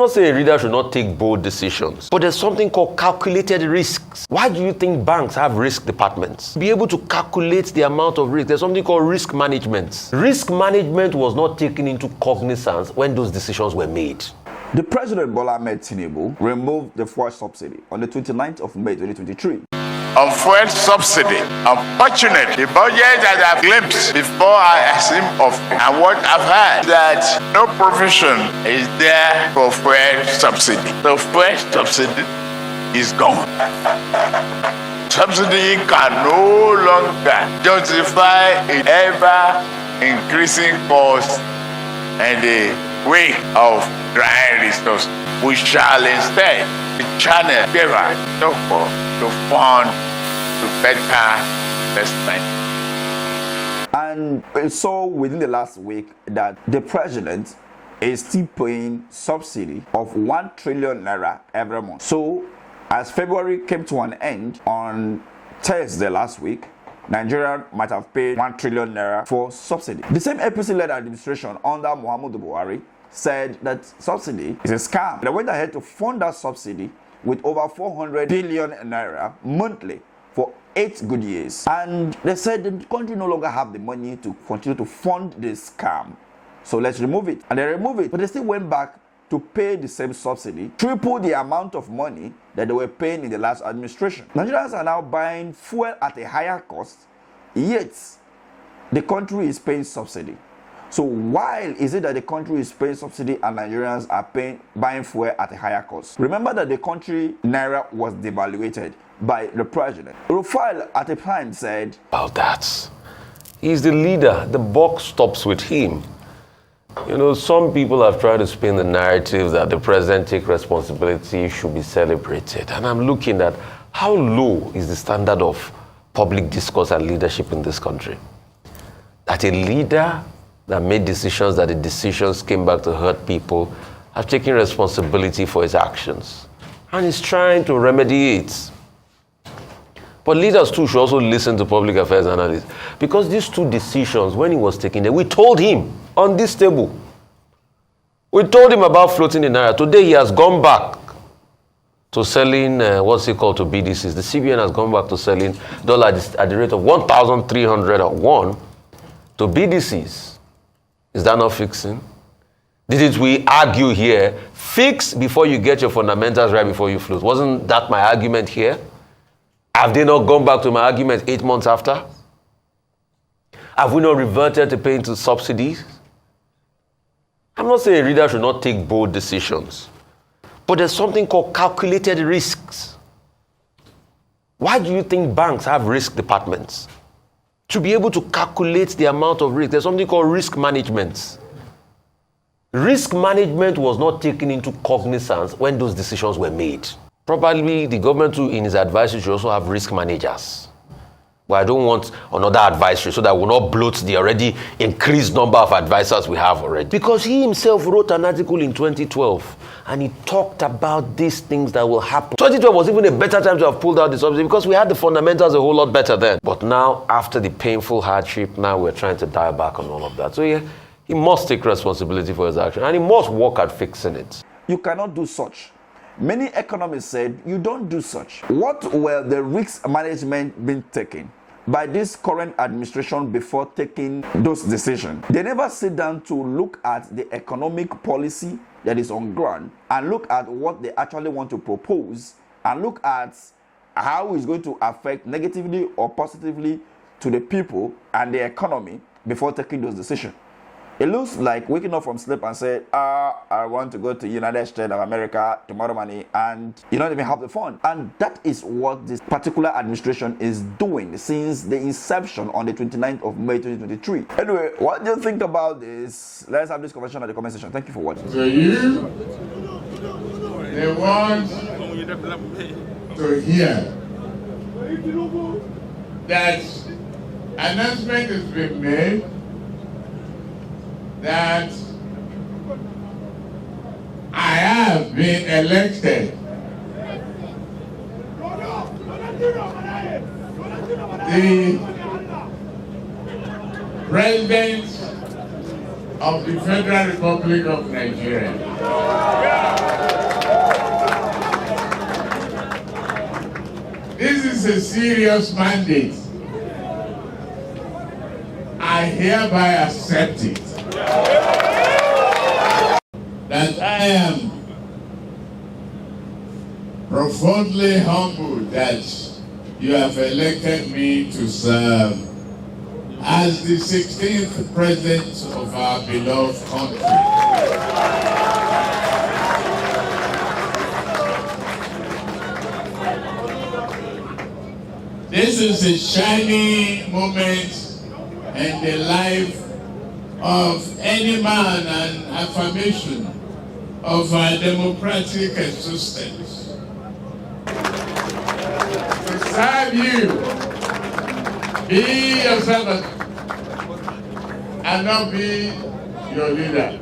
not saying a leader should not take bold decisions, but there's something called calculated risks. Why do you think banks have risk departments? Be able to calculate the amount of risk. There's something called risk management. Risk management was not taken into cognizance when those decisions were made. The President Bola Ahmed Tinubu removed the fuel subsidy on the 29th of May 2023. On fuel subsidy, unfortunately, the budget that I've glimpsed before I assume of and what I've heard that no provision is there for fuel subsidy. So fuel subsidy is gone. Subsidy can no longer justify an ever increasing cost and the way of drying resources. We shall instead channel favor to fund to better investment. And we saw within the last week that the president is still paying subsidy of 1 trillion naira every month. So as February came to an end on Thursday last week, Nigeria might have paid 1 trillion naira for subsidy. The same APC-led administration under Muhammadu Buhari said that subsidy is a scam. They went ahead to fund that subsidy with over 400 billion naira monthly for 8 good years. And they said the country no longer have the money to continue to fund this scam. So let's remove it. And they removed it. But they still went back to pay the same subsidy, triple the amount of money that they were paying in the last administration. Nigerians are now buying fuel at a higher cost, yet the country is paying subsidy. So why is it that the country is paying subsidy and Nigerians are buying fuel at a higher cost? Remember that the country naira was devaluated by the president. Rufai at the time said, about that. He's the leader. The buck stops with him. You know, some people have tried to spin the narrative that the president take responsibility, should be celebrated. And I'm looking at how low is the standard of public discourse and leadership in this country. That a leader that made decisions, that the decisions came back to hurt people, have taken responsibility for his actions. And he's trying to remedy it. But leaders too should also listen to public affairs analysts. Because these two decisions, when he was taking them, we told him on this table. We told him about floating the naira. Today he has gone back to selling, what's it called, to BDCs. The CBN has gone back to selling dollars at the rate of 1,301 to BDCs. Is that not fixing? Didn't we argue here, fix before you get your fundamentals right before you float? Wasn't that my argument here? Have they not gone back to my argument 8 months after? Have we not reverted to paying to subsidies? I'm not saying a leader should not take bold decisions, but there's something called calculated risks. Why do you think banks have risk departments? To be able to calculate the amount of risk, there's something called risk management. Risk management was not taken into cognizance when those decisions were made. Probably the government too, in its advisory, should also have risk managers. But I don't want another advisory so that we'll not bloat the already increased number of advisors we have already. Because he himself wrote an article in 2012 and he talked about these things that will happen. 2012 was even a better time to have pulled out the subsidy because we had the fundamentals a whole lot better then. But now, after the painful hardship, now we're trying to dial back on all of that. So yeah, he must take responsibility for his action and he must work at fixing it. you cannot do such. Many economists said you don't do such. What were the risk management being taken by this current administration before taking those decisions? They never sit down to look at the economic policy that is on ground and look at what they actually want to propose and look at how it's going to affect negatively or positively to the people and the economy before taking those decisions. It looks like waking up from sleep and say, I want to go to United States of America tomorrow morning, and you don't even have the fund. And that is what this particular administration is doing since the inception on the 29th of May 2023. Anyway, what do you think about this? Let's have this conversation at the comment section. Thank you for watching. So they want to hear that announcement has been made that I have been elected the President of the Federal Republic of Nigeria. a serious mandate. I hereby accept it. That I am profoundly humbled that you have elected me to serve as the 16th president of our beloved country. This is a shining moment in the life of any man and affirmation of our democratic existence. To serve you, be your servant and not be your leader.